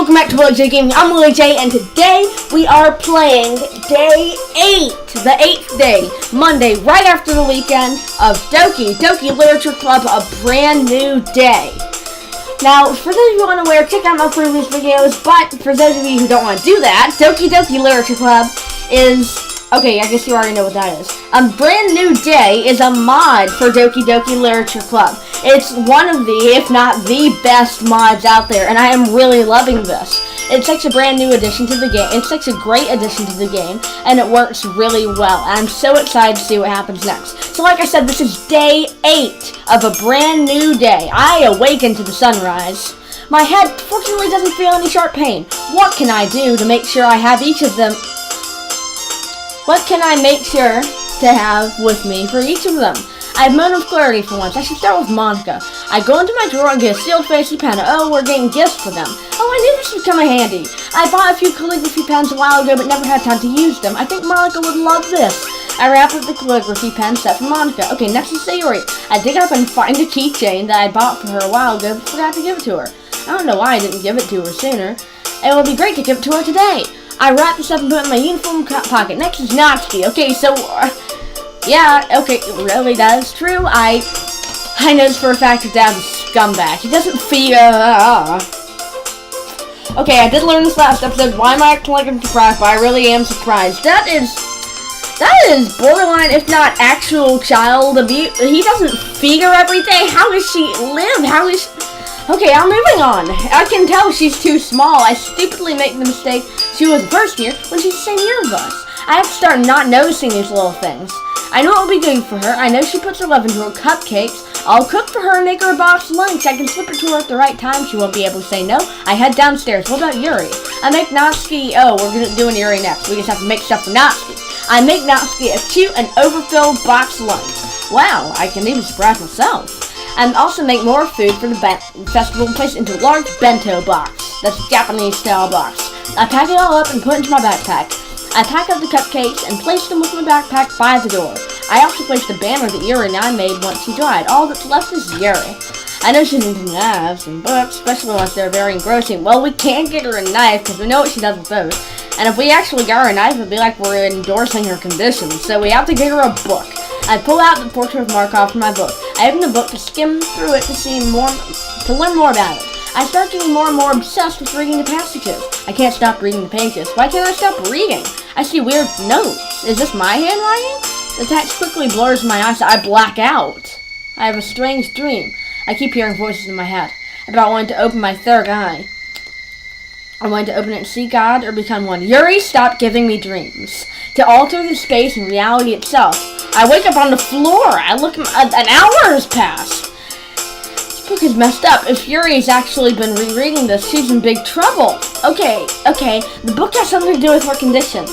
welcome back to WilliJ Gaming. I'm WilliJ, and today we are playing Day 8, the 8th day, Monday, right after the weekend of Doki Doki Literature Club, a brand new day. Now, for those of you unaware, check out my previous videos, but for those of you who don't want to do that, Doki Doki Literature Club is... Okay, I guess you already know what that is. Brand New Day is a mod for Doki Doki Literature Club. It's one of the, if not the best mods out there, and I am really loving this. It's such a brand new addition to the game. It's such a great addition to the game, and it works really well. I'm so excited to see what happens next. So like I said, this is Day 8 of a brand new day. I awaken to the sunrise. My head, fortunately, doesn't feel any sharp pain. What can I do to make sure I have each of them? What can I make sure to have with me for each of them? I have a moment of clarity for once. I should start with Monica. I go into my drawer and get a sealed fancy pen. Oh, we're getting gifts for them. Oh, I knew this would come in handy. I bought a few calligraphy pens a while ago, but never had time to use them. I think Monica would love this. I wrap up the calligraphy pen set for Monica. Okay, next is YURI. I dig up and find a keychain that I bought for her a while ago, but forgot to give it to her. I don't know why I didn't give it to her sooner. It would be great to give it to her today. I wrap this up and put it in my uniform pocket. Next is Natsuki. Okay, so, yeah, okay, really, that is true. I know this for a fact that Dad's a scumbag. He doesn't feel, Okay, I did learn this last episode. Why am I acting like I'm surprised? But I really am surprised. That is borderline, if not actual child abuse. He doesn't feed her every day. How does she live? Okay, I'm moving on. I can tell she's too small. I stupidly make the mistake she was first year when she's the same year as us. I have to start not noticing these little things. I know it will be good for her. I know she puts her love into her cupcakes. I'll cook for her and make her a box lunch. I can slip it to her at the right time. She won't be able to say no. I head downstairs. What about YURI? I make Natsuki... Oh, we're doing YURI next. We just have to make stuff for Natsuki. I make Natsuki a cute and overfilled box lunch. Wow, I can even surprise myself. And also make more food for the festival and place it into a large bento box. That's a Japanese style box. I pack it all up and put it into my backpack. I pack up the cupcakes and place them with my backpack by the door. I also placed the banner that YURI and I made once she died. All that's left is YURI. I know she's into knives and books, especially once they're very engrossing. Well, we can't get her a knife because we know what she does with those. And if we actually got her a knife, it would be like we're endorsing her condition. So we have to get her a book. I pull out the portrait of Markov from my book. I open the book to skim through it to learn more about it. I start getting more and more obsessed with reading the passages. I can't stop reading the pages. Why can't I stop reading? I see weird notes. Is this my handwriting? The text quickly blurs my eyes. I black out. I have a strange dream. I keep hearing voices in my head about wanting to open my third eye. I want to open it and see God or become one. YURI, stop giving me dreams. To alter the space and reality itself. I wake up on the floor. I look, an hour has passed. This book is messed up. If YURI's actually been rereading this, she's in big trouble. Okay. The book has something to do with her condition.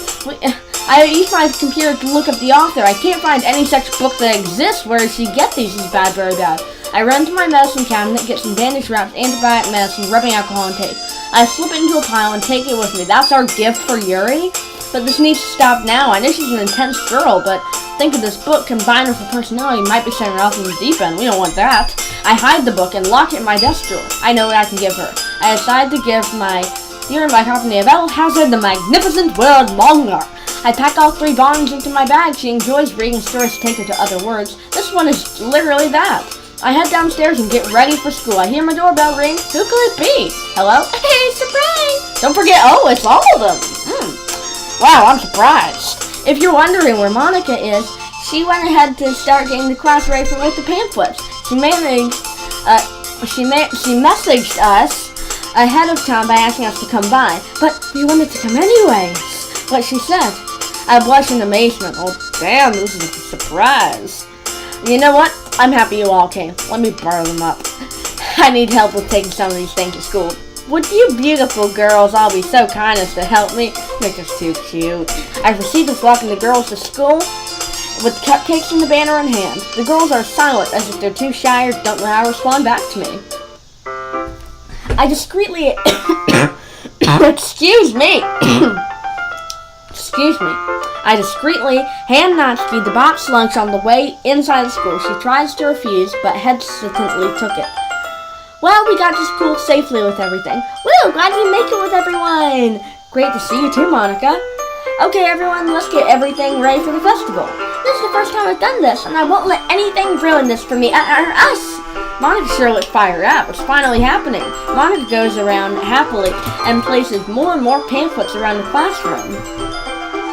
I use my computer to look up the author. I can't find any such book that exists. Where did she get these? She's bad, very bad. I run to my medicine cabinet, get some bandage wraps, antibiotic medicine, rubbing alcohol, and tape. I slip it into a pile and take it with me. That's our gift for YURI. But this needs to stop now. I know she's an intense girl, but think of this book combined with her personality might be sending her off in the deep end. We don't want that. I hide the book and lock it in my desk drawer. I know what I can give her. I decide to give my YURI my copy of El Hazard, the Magnificent World manga. I pack all 3 volumes into my bag. She enjoys reading stories to take her to other worlds. This one is literally that. I head downstairs and get ready for school. I hear my doorbell ring. Who could it be? Hello? Hey, surprise! Don't forget, oh, it's all of them. Wow, I'm surprised. If you're wondering where Monica is, she went ahead to start getting the class ready for with the pamphlets. She messaged us ahead of time by asking us to come by, but we wanted to come anyways. What she said. I blushed in amazement. Oh, damn, this is a surprise. You know what? I'm happy you all came. Let me borrow them up. I need help with taking some of these things to school. Would you beautiful girls all be so kind as to help me? You're just too cute. I proceed to walking the girls to school with cupcakes and the banner in hand. The girls are silent as if they're too shy or don't know how to respond back to me. I discreetly... Excuse me. I discreetly hand Natsuki the box lunch on the way inside the school. She tries to refuse, but hesitantly took it. Well, we got to school safely with everything. Will, glad you make it with everyone. Great to see you too, Monica. Okay, everyone, let's get everything ready for the festival. This is the first time I've done this, and I won't let anything ruin this for me or us. Monica sure looks fired up. It's finally happening. Monica goes around happily and places more and more pamphlets around the classroom.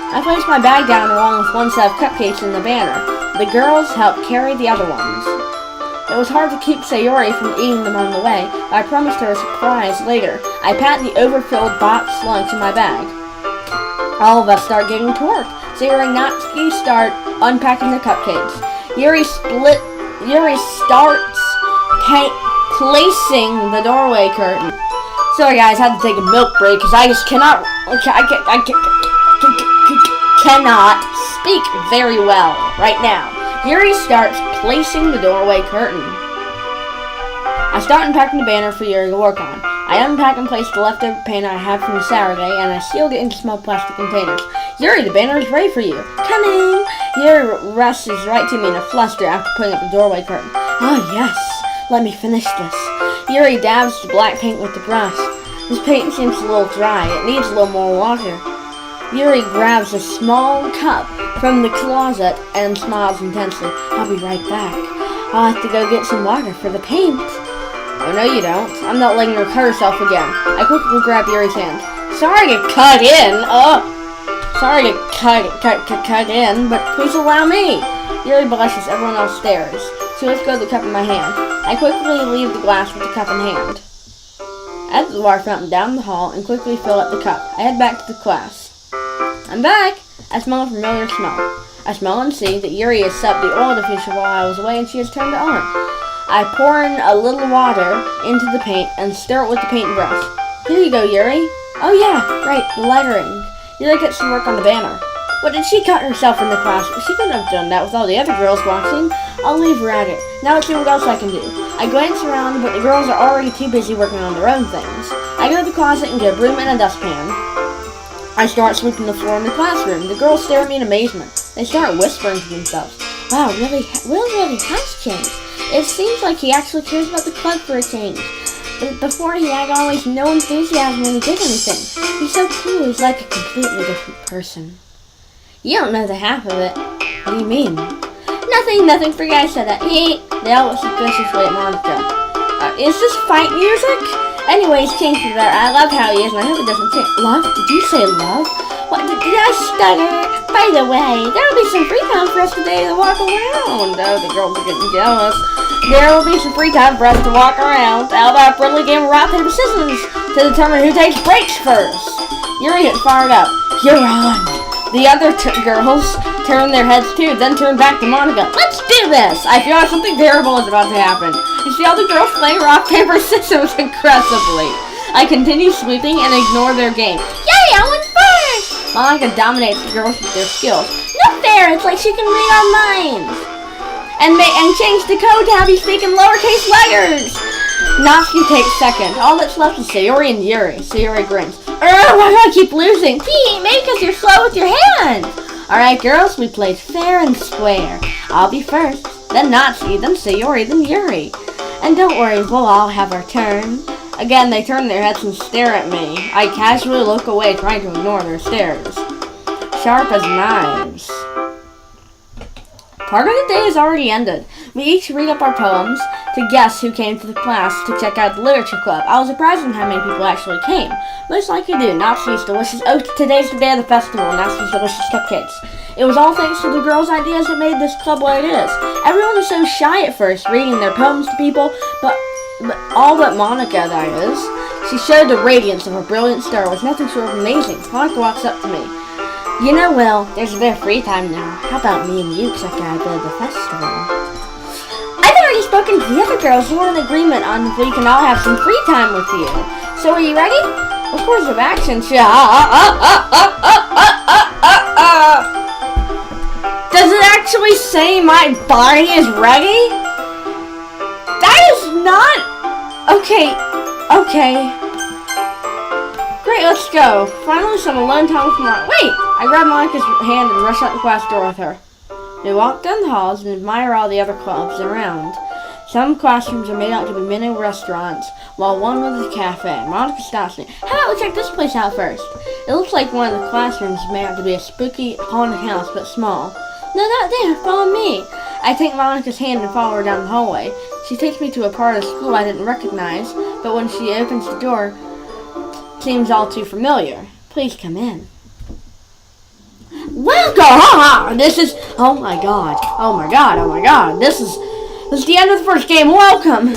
I place my bag down along with one set of cupcakes in the banner. The girls help carry the other ones. It was hard to keep Sayori from eating them on the way, but I promised her a surprise later. I pat the overfilled boxed lunch in my bag. All of us start getting to work. Sayori and Natsuki start unpacking the cupcakes. Yuri starts placing the doorway curtain. Sorry guys, I had to take a milk break because I just cannot speak very well right now. Yuri starts placing the doorway curtain. I start unpacking the banner for Yuri to work on. I unpack and place the leftover paint I had from Saturday, and I sealed it into small plastic containers. Yuri, the banner is ready for you. Coming! Yuri rushes right to me in a fluster after putting up the doorway curtain. Oh yes, let me finish this. Yuri dabs the black paint with the brush. This paint seems a little dry. It needs a little more water. Yuri grabs a small cup from the closet and smiles intensely. I'll be right back. I'll have to go get some water for the paint. Oh, no you don't. I'm not letting her cut herself again. I quickly grab Yuri's hand. Sorry to cut in. Sorry to cut in, but please allow me. Yuri blushes. Everyone else stares. She lets go of the cup in my hand. I quickly leave the glass with the cup in hand. I add the water fountain down the hall and quickly fill up the cup. I head back to the class. I'm back. I smell a familiar smell. I smell and see that Yuri has set the oil diffuser while I was away and she has turned it on. I pour in a little water into the paint and stir it with the paint brush. Here you go, Yuri. Oh yeah, right, the lettering. Yuri gets to work on the banner. What, did she cut herself in the class? She couldn't have done that with all the other girls watching. I'll leave her at it. Now let's see what else I can do. I glance around, but the girls are already too busy working on their own things. I go to the closet and get a broom and a dustpan. I start sweeping the floor in the classroom. The girls stare at me in amazement. They start whispering to themselves. Wow, Will really has changed. It seems like he actually cares about the club for a change. But before he had always no enthusiasm when he did anything. He's so cool, he's like a completely different person. You don't know the half of it. What do you mean? Nothing, forget I said that. They all look suspiciously at Monica. Is this fight music? Anyways, change to that. I love how he is, and I hope it doesn't change. Love? Did you say love? What, did I stutter? By the way, there'll be some free time for us today to walk around. Oh, the girls are getting jealous. There will be some free time for us to walk around. How about a friendly game of rock, paper, scissors to determine who takes breaks first? Yuri gets fired up. You're on. The other girls turn their heads too, then turn back to Monica. Let's do this! I feel like something terrible is about to happen. You see all the girls playing rock, paper, scissors aggressively. I continue sweeping and ignore their game. Yay, I went first! Monica dominates the girls with their skills. Not fair, it's like she can read our minds. And change the code to have you speak in lowercase letters. Natsuki takes second. All that's left is Sayori and Yuri. Sayori grins. Why do I keep losing? Maybe because you're slow with your hands. Alright, girls, we played fair and square. I'll be first, then Natsuki, then Sayori, then Yuri. And don't worry, we'll all have our turn. Again, they turn their heads and stare at me. I casually look away, trying to ignore their stares. Sharp as knives. Part of the day has already ended. We each read up our poems to guess who came to the class to check out the literature club. I was surprised at how many people actually came. Most likely do. Natsuki's delicious. Oh, today's the day of the festival. Natsuki's delicious cupcakes. It was all thanks to the girls' ideas that made this club what it is. Everyone was so shy at first, reading their poems to people, but all but Monica, that is. She showed the radiance of her brilliant star with nothing short of amazing. Monica walks up to me. You know, Will, there's a bit of free time now. How about me and you check out the festival? I've already spoken to the other girls who are in agreement on if we can all have some free time with you. So are you ready? Of course, of action. Does it actually say my body is ready? That is not... Okay. Great, let's go. Finally, some alone time with Monica. Wait! I grab Monica's hand and rush out the class door with her. We walk down the halls and admire all the other clubs around. Some classrooms are made out to be mini restaurants, while one was a cafe. Monica stops me. How about we check this place out first? It looks like one of the classrooms is made out to be a spooky haunted house, but small. No, not there. Follow me. I take Monica's hand and follow her down the hallway. She takes me to a part of the school I didn't recognize, but when she opens the door, it seems all too familiar. Please come in. Welcome! This is... Oh my god. Oh my god. Oh my god. This is the end of the first game. Welcome!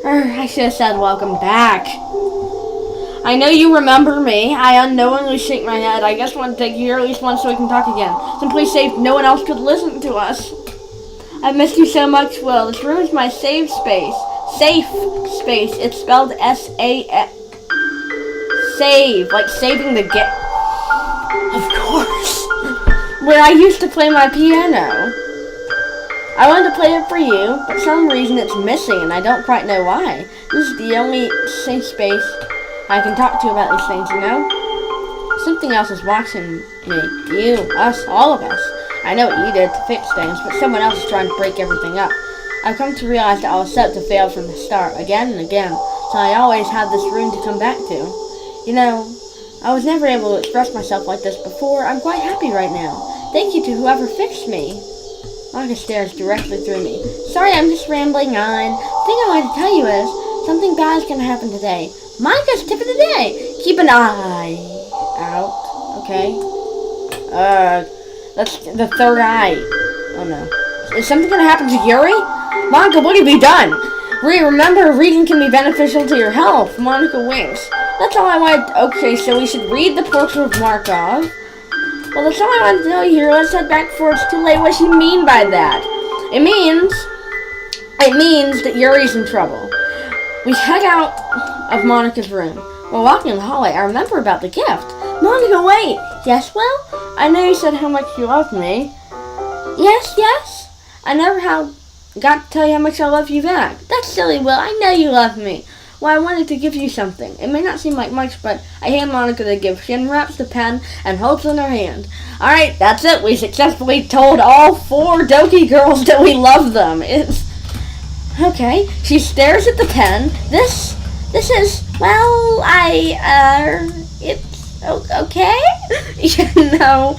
I should have said welcome back. I know you remember me. I unknowingly shake my head. I guess I want to take you here at least once so we can talk again. Simply safe, no one else could listen to us. I've missed you so much, Will. This room is my safe space. Safe space. It's spelled S-A-F. Save. Like saving the game. Of course. Where I used to play my piano. I wanted to play it for you, but for some reason it's missing and I don't quite know why. This is the only safe space I can talk to about these things, you know? Something else is watching me. You, us, all of us. I know what you did to fix things, but someone else is trying to break everything up. I've come to realize that I was set to fail from the start, again and again, so I always have this room to come back to. You know, I was never able to express myself like this before. I'm quite happy right now. Thank you to whoever fixed me. Monica stares directly through me. Sorry, I'm just rambling on. The thing I wanted to tell you is, something bad is going to happen today. Monica's tip of the day. Keep an eye out, okay? That's the third eye. Oh no. Is something going to happen to Yuri? Monica, what have you done? Remember, reading can be beneficial to your health. Monica winks. That's all I wanted. Okay, so we should read the portrait of Markov. Well, that's all I wanted to tell you here. Let's head back before it's too late. What does she mean by that? It means that Yuri's in trouble. We head out of Monica's room. While walking in the hallway, I remember about the gift. Monica, wait. Yes, Will? I know you said how much you loved me. Yes. I never got to tell you how much I love you back. That's silly, Will. I know you love me. Well, I wanted to give you something. It may not seem like much, but I hand Monica the gift. She unwraps the pen and holds it in her hand. Alright, that's it. We successfully told all 4 Doki girls that we love them. It's... Okay. She stares at the pen. This is... Well, it's... Okay? You know,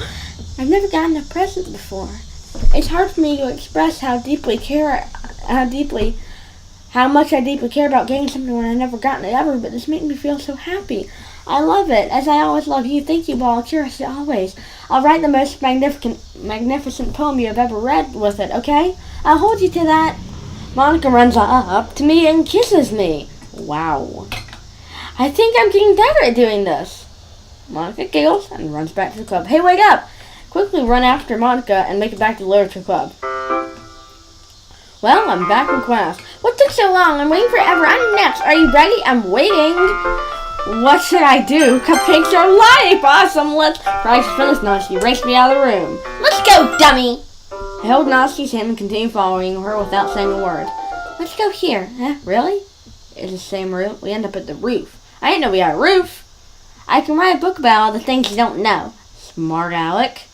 I've never gotten a present before. It's hard for me to express how much I deeply care about getting something when I've never gotten it ever, but this makes me feel so happy. I love it, as I always love you. Thank you, I'll cherish it always. I'll write the most magnificent poem you have ever read with it, okay? I'll hold you to that. Monica runs up to me and kisses me. Wow. I think I'm getting better at doing this. Monica giggles and runs back to the club. Hey, wake up! Quickly run after Monica and make it back to the literature club. Well, I'm back in class. What took so long? I'm waiting forever. I'm next. Are you ready? I'm waiting. What should I do? Cupcakes are life. Awesome. Let's practice for this. Nasty raced me out of the room. Let's go, dummy. I held Nasty's hand and continued following her without saying a word. Let's go here. Huh? Really? It's the same route. We end up at the roof. I didn't know we had a roof. I can write a book about all the things you don't know. Smart Alec.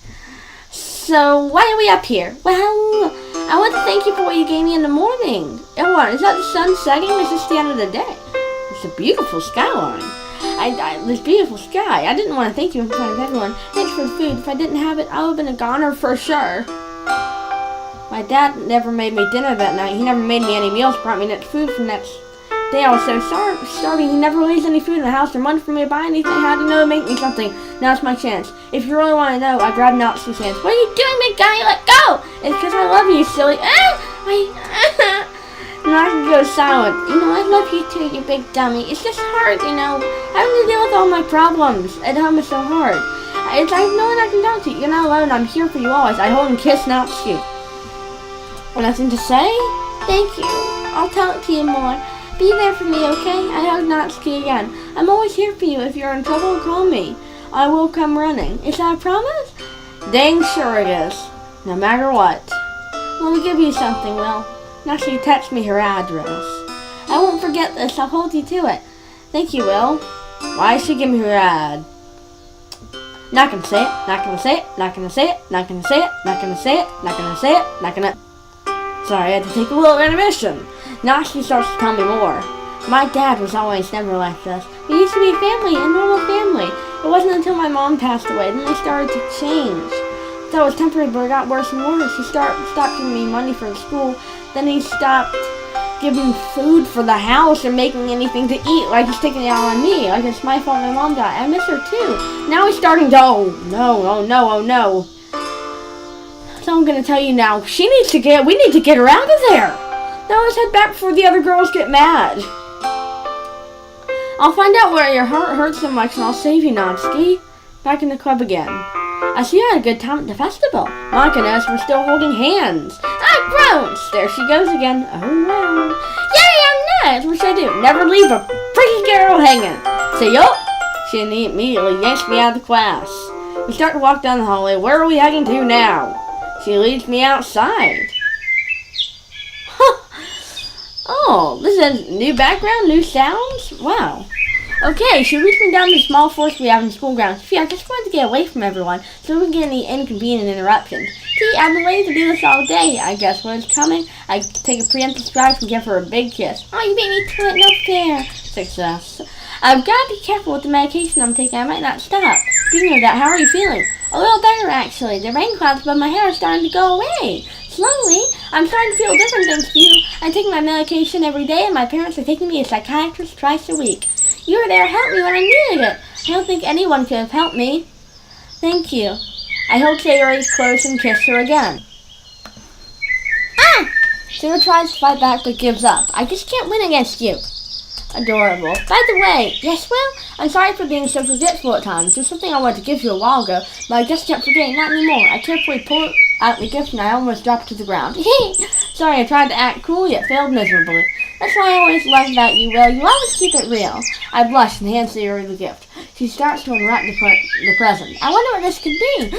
So, why are we up here? Well, I want to thank you for what you gave me in the morning. Oh, what? Is that the sun setting? Or is this the end of the day? It's a beautiful skyline. This beautiful sky. I didn't want to thank you in front of everyone. Thanks for the food. If I didn't have it, I would have been a goner for sure. My dad never made me dinner that night. He never made me any meals, brought me next food for next day. I was so starving. He never leaves any food in the house or money for me to buy anything. How do you know to make me something? Now it's my chance. If you really want to know, I grabbed Nazi's hands. What are you doing, big guy? Let go! It's because I love you, silly. Nazi goes silent. You know, I love you too, you big dummy. It's just hard, you know. Having to deal with all my problems at home is so hard. I have no one I can talk to. You're not alone. I'm here for you always. I hold and kiss Nazi. Nothing to say? Thank you. I'll tell it to you more. Be there for me, okay? I hug Natsuki again. I'm always here for you. If you're in trouble, call me. I will come running. Is that a promise? Dang sure it is. No matter what. Let me give you something, Will. Natsuki texted me her address. I won't forget this. I'll hold you to it. Thank you, Will. Why did she give me her ad? Not gonna say it. Not gonna say it. Not gonna say it. Not gonna say it. Not gonna say it. Not gonna say it. Not gonna... Sorry, I had to take a little intermission. Now she starts to tell me more. My dad was always never like this. We used to be a family, a normal family. It wasn't until my mom passed away, then they started to change. So it was temporary, but it got worse and worse. He stopped giving me money for school. Then he stopped giving food for the house or making anything to eat. Like he's taking it out on me. Like it's my fault my mom died. I miss her too. Now he's starting to, oh no. So I'm gonna tell you now, we need to get her out of there. Now let's head back before the other girls get mad. I'll find out where your heart hurts so much and I'll save you, Natsuki. Back in the club again. I see you had a good time at the festival. Monica and us were still holding hands. Gross! There she goes again. Oh wow. Yay, I'm next! What should I do? Never leave a pretty girl hanging. Say yup. She immediately yanks me out of the class. We start to walk down the hallway. Where are we heading to now? She leads me outside. Oh, this is new background, new sounds? Wow. Okay, she leads me down the small forest we have in the school grounds. Phew, I just wanted to get away from everyone so we wouldn't get any inconvenient interruptions. See, I've been waiting to do this all day. I guess when it's coming, I take a preemptive stride and give her a big kiss. Oh, you beat me to it, no fair. Success. I've got to be careful with the medication I'm taking. I might not stop. Speaking of that, how are you feeling? A little better, actually. The rain clouds above my hair are starting to go away. Slowly, I'm starting to feel different thanks to you. I take my medication every day, and my parents are taking me to a psychiatrist twice a week. You were there to help me when I needed it. I don't think anyone could have helped me. Thank you. I hold Sayori's close and kiss her again. Ah! Sayori tries to fight back but gives up. I just can't win against you. Adorable. By the way, yes, Will? I'm sorry for being so forgetful at times. There's something I wanted to give you a while ago, but I just kept forgetting. Not anymore. I carefully pulled out the gift and I almost dropped to the ground. Sorry, I tried to act cool, yet failed miserably. That's why I always loved about you, Will. You always keep it real. I blush and hand Sayori the gift. She starts to unwrap the present. I wonder what this could be.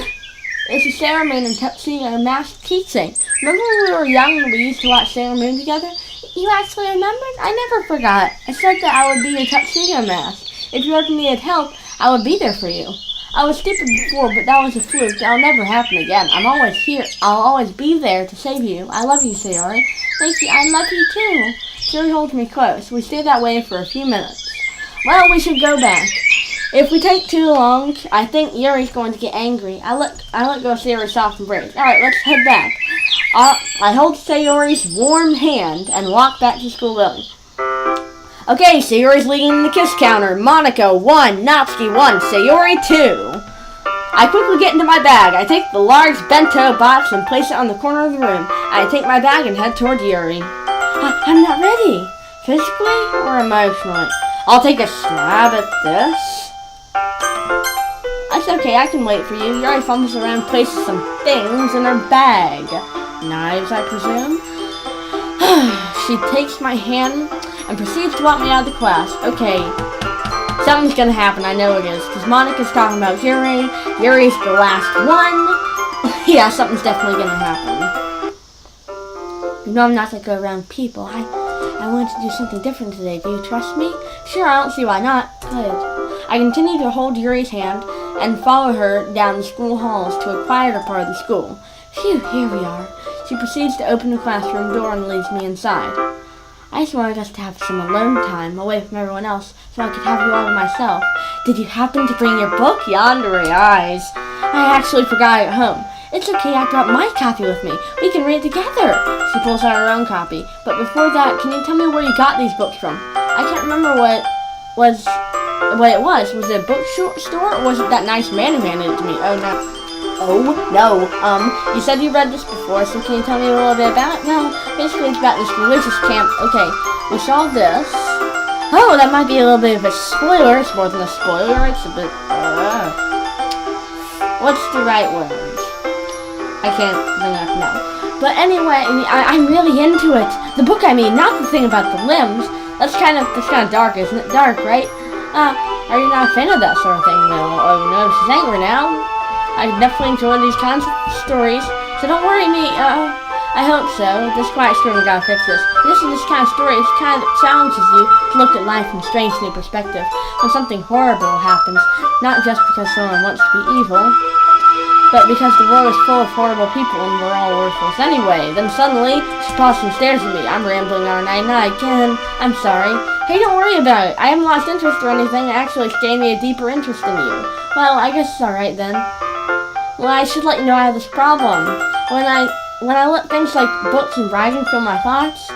It's a Sailor Moon and Tuxedo Mask keychain. Remember when we were young and we used to watch Sailor Moon together? You actually remembered? I never forgot. I said that I would be your Tuxedo Mask. If you ever needed help, I would be there for you. I was stupid before, but that was a fluke. That'll never happen again. I'm always here. I'll always be there to save you. I love you, Sayori. Thank you. I love you too. Sayori holds me close. We stay that way for a few minutes. Well, we should go back. If we take too long, I think Yuri's going to get angry. I let go of Sayori's soft embrace. Alright, let's head back. I hold Sayori's warm hand and walk back to school building. Okay, Sayori's leading the kiss counter. Monica 1, Natsuki 1, Sayori 2. I quickly get into my bag. I take the large bento box and place it on the corner of the room. I take my bag and head toward Yuri. I'm not ready. Physically or emotionally? I'll take a stab at this. That's okay, I can wait for you. Yuri fumbles around and places some things in her bag. Knives, I presume? She takes my hand and proceeds to walk me out of the class. Okay, something's gonna happen, I know it is. Because Monica's talking about Yuri. Yuri's the last one. Yeah, something's definitely gonna happen. You know I'm not gonna go around people. I wanted to do something different today. Do you trust me? Sure, I don't see why not. Good. I continue to hold Yuri's hand and follow her down the school halls to a quieter part of the school. Phew, here we are. She proceeds to open the classroom door and leads me inside. I just wanted us to have some alone time away from everyone else so I could have you all to myself. Did you happen to bring your book? Yandere eyes. I actually forgot it at home. It's okay, I brought my copy with me. We can read it together. She pulls out her own copy. But before that, can you tell me where you got these books from? I can't remember what it was. Was it a bookstore or was it that nice man who handed it to me? You said you read this before, so can you tell me a little bit about it? Well, basically it's about this religious camp. Okay, we saw this. Oh, that might be a little bit of a spoiler. It's more than a spoiler. It's a bit, what's the right word? I can't think of now. But anyway, I'm really into it. The book, I mean, not the thing about the limbs. That's kind of dark, isn't it? Dark, right? Are you not a fan of that sort of thing, Will? Oh no, she's angry now. I definitely enjoy these kinds of stories, so don't worry me. I hope so. This quiet storm, we gotta fix this. This is this kind of story. It's kind of challenges you to look at life from a strange new perspective. When something horrible happens, not just because someone wants to be evil. But because the world is full of horrible people and we're all worthless anyway. Then suddenly, she pauses and stares at me. I'm rambling on, I again. I'm sorry. Hey, don't worry about it. I haven't lost interest or anything. Actually, it's gained me a deeper interest in you. Well, I guess it's alright then. Well, I should let you know I have this problem. When I let things like books and writing fill my thoughts,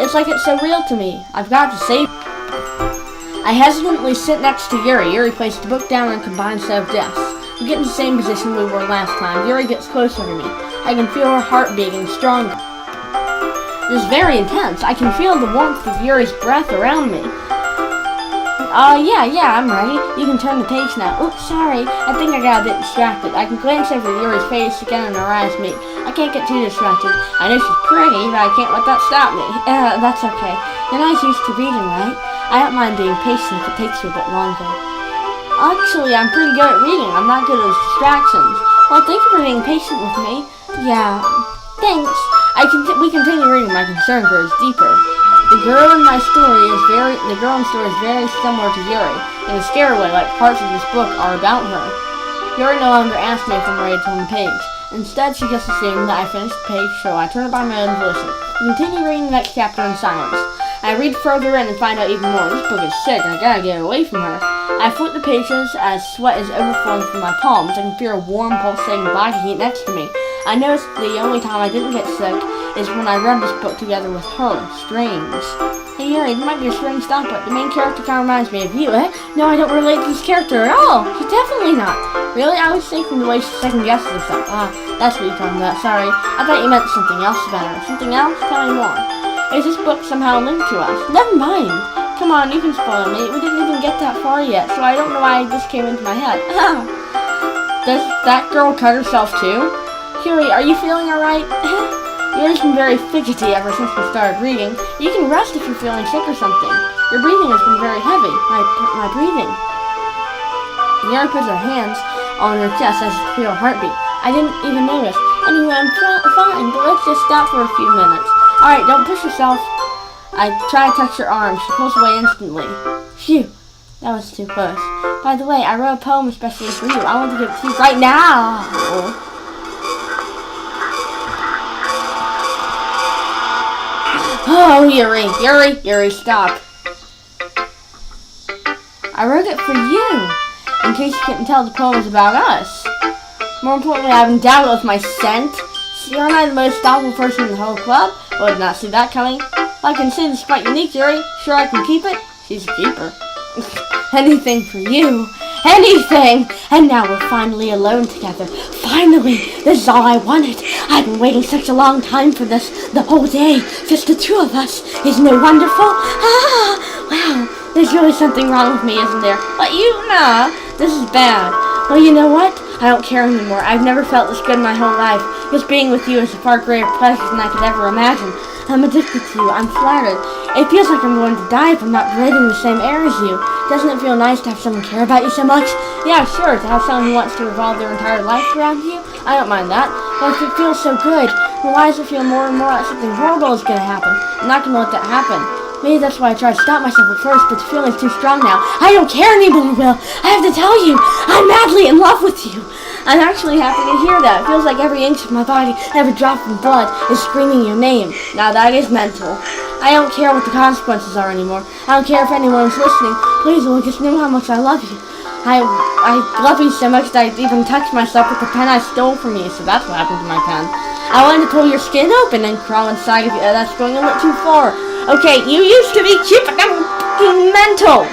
it's like it's so real to me. I've got to save it. I hesitantly sit next to Yuri. Yuri placed the book down on a combined set of desks. We get in the same position we were last time. Yuri gets closer to me. I can feel her heart beating stronger. It is very intense. I can feel the warmth of Yuri's breath around me. Yeah, I'm ready. You can turn the page now. Oops, sorry. I think I got a bit distracted. I can glance over Yuri's face again and her eyes meet. I can't get too distracted. I know she's pretty, but I can't let that stop me. That's okay. You're not used to reading, right? I don't mind being patient if it takes you a bit longer. Actually, I'm pretty good at reading. I'm not good at distractions. Well, thank you for being patient with me. Yeah, thanks. We continue reading. My concern grows deeper. The girl in the story is very similar to Yuri, in a scary way, like parts of this book are about her. Yuri no longer asks me if I'm ready to turn the page. Instead, she just assumed that I finished the page, so I turn it by my own volition. We continue reading the next chapter in silence. I read further in and find out even more. This book is sick, and I gotta get away from her. I flip the pages as sweat is overflowing from my palms. I can feel a warm, pulsating body heat next to me. I noticed the only time I didn't get sick is when I read this book together with her. Strange. Hey Yuri, this might be a strange thought, but the main character kind of reminds me of you, eh? No, I don't relate to this character at all. She's definitely not. Really? I was thinking the way she second guesses herself. That's what you're talking about. Sorry. I thought you meant something else about her. Something else? Tell me more. Is this book somehow linked to us? Never mind. Come on, you can spoil me. We didn't even get that far yet, so I don't know why this came into my head. Does that girl cut herself too? Yuri, are you feeling alright? Yuri's been very fidgety ever since we started reading. You can rest if you're feeling sick or something. Your breathing has been very heavy. My breathing. Yuri puts her hands on her chest as to feel a heartbeat. I didn't even notice. Anyway, I'm fine, but let's just stop for a few minutes. Alright, don't push yourself. I try to touch her arm. She pulls away instantly. Phew, that was too close. By the way, I wrote a poem especially for you. I want to give it to you right now. Oh, Yuri, stop. I wrote it for you. In case you couldn't tell, the poem is about us. More importantly, I haven't dabbled with my scent. See, aren't I the most thoughtful person in the whole club? Well, I did not see that coming. I can see this is quite unique, Yuri. Sure I can keep it? She's a keeper. Anything for you. Anything! And now we're finally alone together. Finally! This is all I wanted. I've been waiting such a long time for this. The whole day. Just the two of us. Isn't it wonderful? Wow. There's really something wrong with me, isn't there? But nah. This is bad. Well, you know what? I don't care anymore. I've never felt this good in my whole life. Just being with you is a far greater pleasure than I could ever imagine. I'm addicted to you. I'm flattered. It feels like I'm going to die if I'm not breathing the same air as you. Doesn't it feel nice to have someone care about you so much? Yeah, sure, to have someone who wants to revolve their entire life around you. I don't mind that. But if it feels so good, then why does it feel more and more like something horrible is going to happen? I'm not going to let that happen. Maybe that's why I tried to stop myself at first, but the feeling's too strong now. I don't care anymore, Will. I have to tell you, I'm madly in love with you. I'm actually happy to hear that. It feels like every inch of my body, every drop of blood is screaming your name. Now that is mental. I don't care what the consequences are anymore. I don't care if anyone's listening. Please, Will, just know how much I love you. I love you so much that I even touched myself with the pen I stole from you, so that's what happened to my pen. I wanted to pull your skin open and crawl inside of you. That's going a little too far. Okay, you used to be cute, but I'm fucking mental.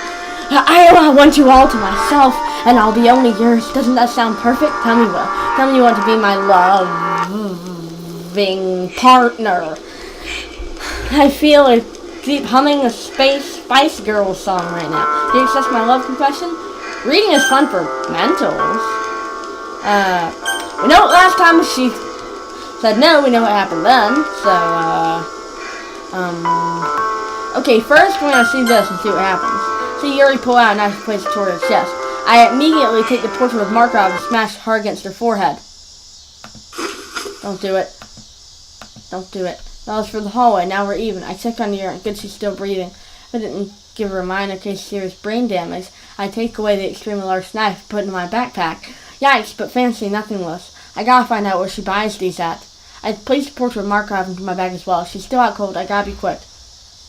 I want you all to myself, and I'll be only yours. Doesn't that sound perfect? Tell me, Will. Tell me you want to be my loving partner. I feel a deep humming of Spice Girls song right now. Do you accept my love confession? Reading is fun for mentals. We know last time she said no, we know what happened then, so, okay, first we're gonna see this and see what happens. See Yuri pull out a knife and place it toward her chest. I immediately take the portrait with marker out and smash hard against her forehead. Don't do it. Don't do it. That was for the hallway, now we're even. I check on Yuri, good she's still breathing. I didn't give her a mind in case serious brain damage. I take away the extremely large knife and put it in my backpack. Yikes, but fancy nothing less. I gotta find out where she buys these at. I placed a portrait of Markov into my bag as well. She's still out cold. I gotta be quick.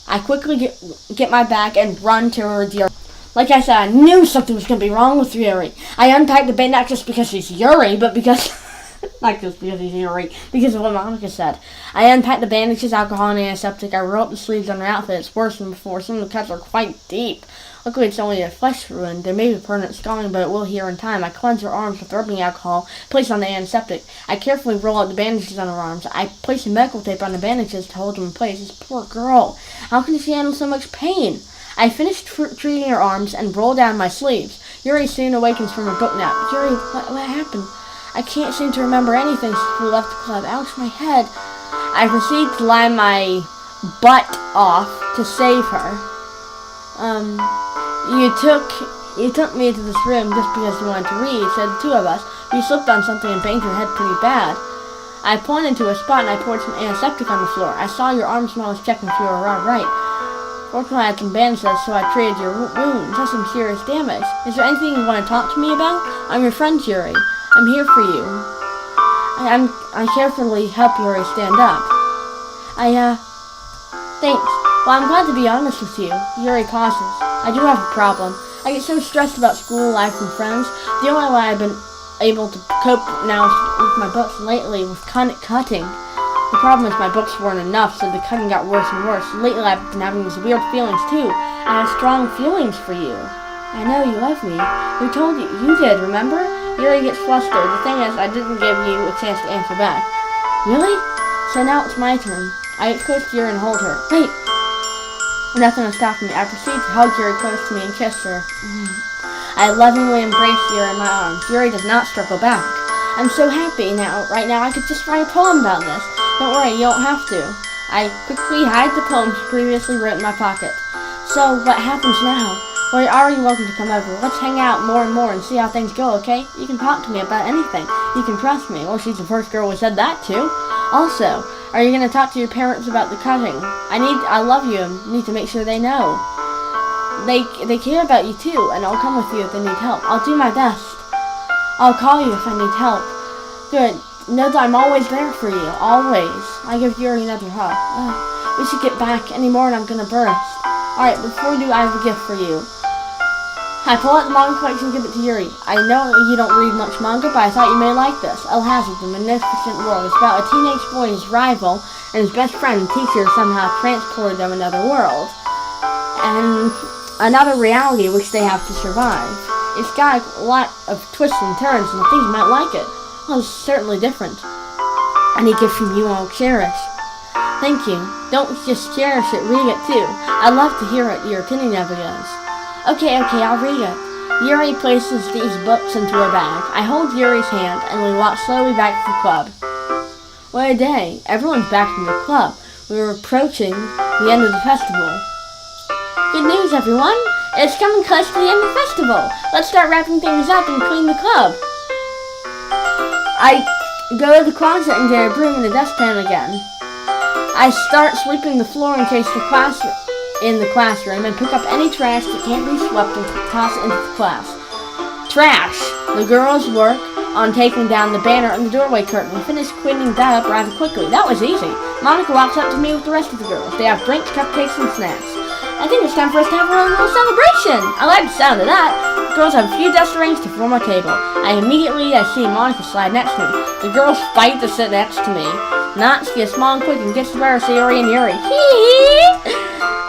I quickly get my bag and run towards Yuri. Like I said, I knew something was gonna be wrong with Yuri. I unpacked the bag not just because he's Yuri, but because... not just because he's Yuri, because of what Monica said. I unpacked the bandages, alcohol, and antiseptic. I rolled up the sleeves on her outfit. It's worse than before. Some of the cuts are quite deep. Luckily, it's only a flesh wound. There may be permanent scarring, but it will heal in time. I cleanse her arms with rubbing alcohol, place on the antiseptic. I carefully roll out the bandages on her arms. I place the medical tape on the bandages to hold them in place. This poor girl. How can she handle so much pain? I finished treating her arms and rolled down my sleeves. Yuri soon awakens from her book nap. Yuri, what happened? I can't seem to remember anything since we left the club. Ouch, my head. I proceed to lie my butt off to save her. You took me into this room just because you wanted to read, said the two of us. You slipped on something and banged your head pretty bad. I pointed to a spot and I poured some antiseptic on the floor. I saw your arms when I was checking if you were all right. Fortunately, I had some bandages, so I treated your wounds. That's some serious damage. Is there anything you want to talk to me about? I'm your friend, Yuri. I'm here for you. I carefully help Yuri stand up. Thanks. Well, I'm glad to be honest with you. Yuri pauses. I do have a problem. I get so stressed about school life and friends. The only way I've been able to cope now with my books lately was cutting. The problem is my books weren't enough, so the cutting got worse and worse. Lately I've been having these weird feelings too. I have strong feelings for you. I know you love me. Who told you? You did, remember? Yuri gets flustered. The thing is, I didn't give you a chance to answer back. Really? So now it's my turn. I get close to Yuri and hold her. Wait! Nothing will stop me. I proceed to hug Yuri close to me and kiss her. I lovingly embrace Yuri in my arms. Yuri does not struggle back. I'm so happy now. Right now I could just write a poem about this. Don't worry, you don't have to. I quickly hide the poems previously written in my pocket. So, what happens now? Well, you're already welcome to come over. Let's hang out more and more and see how things go, okay? You can talk to me about anything. You can trust me. Well, she's the first girl who said that to. Also, are you going to talk to your parents about the cutting? I love you and need to make sure they know. They care about you too, and I'll come with you if they need help. I'll do my best. I'll call you if I need help. Good. Know that I'm always there for you. Always. I give Yuri another hug. We should get back. Any more and I'm gonna burst. Alright, before we do, I have a gift for you. I pull out the manga collection and give it to Yuri. I know you don't read much manga, but I thought you may like this. El Hazard, The Magnificent World. It's about a teenage boy, his rival, and his best friend and teacher somehow transported them another world. And another reality which they have to survive. It's got a lot of twists and turns, and I think you might like it. Well, it's certainly different. Any gift from you I'll cherish. Thank you. Don't just cherish it, read it too. I'd love to hear what your opinion of it is. Okay, I'll read it. Yuri places these books into her bag. I hold Yuri's hand and we walk slowly back to the club. What a day. Everyone's back in the club. We were approaching the end of the festival. Good news, everyone. It's coming close to the end of the festival. Let's start wrapping things up and clean the club. I go to the closet and get a broom and a dustpan again. I start sweeping the floor in the classroom and pick up any trash that can't be swept and toss it into the class. Trash! The girls work on taking down the banner and the doorway curtain. We finished cleaning that up rather quickly. That was easy. Monica walks up to me with the rest of the girls. They have drinks, cupcakes, and snacks. I think it's time for us to have a little celebration. I like the sound of that. The girls have a few dust rings to form a table. I see Monica slide next to me. The girls fight to sit next to me. Natsuki is small and quick and gets to where Sayori and Yuri. Hee!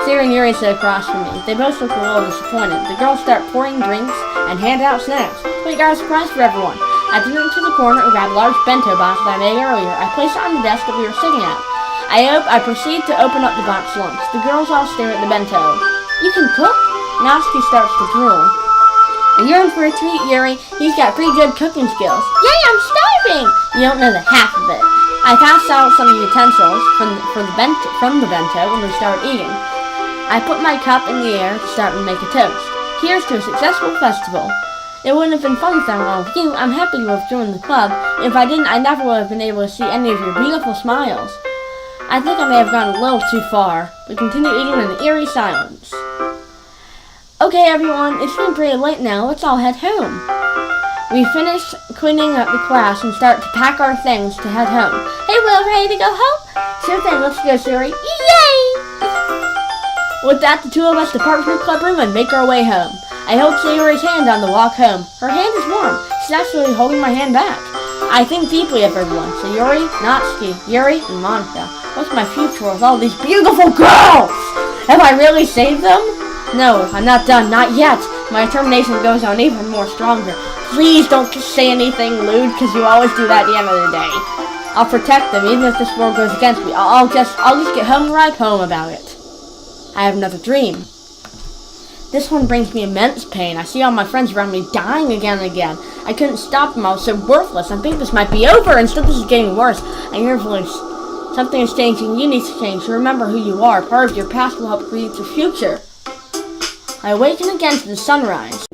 Sayori and Yuri sit across from me. They both look a little disappointed. The girls start pouring drinks and hand out snacks. We got a surprise for everyone. I turn into the corner and grab a large bento box that I made earlier. I place it on the desk that we were sitting at. I proceed to open up the box lunch. The girls all stare at the bento. You can cook? Natsuki starts to drool. You're in for a treat, Yuri. He's got pretty good cooking skills. Yay, I'm starving! You don't know the half of it. I passed out some utensils from the bento when we started eating. I put my cup in the air to start to make a toast. Here's to a successful festival. It wouldn't have been fun without along with you. I'm happy you have joined the club. If I didn't, I never would have been able to see any of your beautiful smiles. I think I may have gone a little too far. We continue eating in an eerie silence. Okay, everyone, it's getting pretty late now. Let's all head home. We finish cleaning up the class and start to pack our things to head home. Hey, Will, ready to go home? Sure thing, let's go, Yuri. Yay! With that, the two of us depart from the club room and make our way home. I hold Sayori's hand on the walk home. Her hand is warm. She's actually holding my hand back. I think deeply of everyone. Sayori, Natsuki, Yuri, and Monica. What's my future with all these beautiful girls? Have I really saved them? No, I'm not done. Not yet. My determination goes on even more stronger. Please don't say anything lewd, because you always do that at the end of the day. I'll protect them, even if this world goes against me. I'll just get home and write a poem about it. I have another dream. This one brings me immense pain. I see all my friends around me dying again and again. I couldn't stop them. I was so worthless. I think this might be over. Instead, this is getting worse. I hear a voice. Something is changing. You need to change. Remember who you are. Part of your past will help create your future. I awaken again to the sunrise.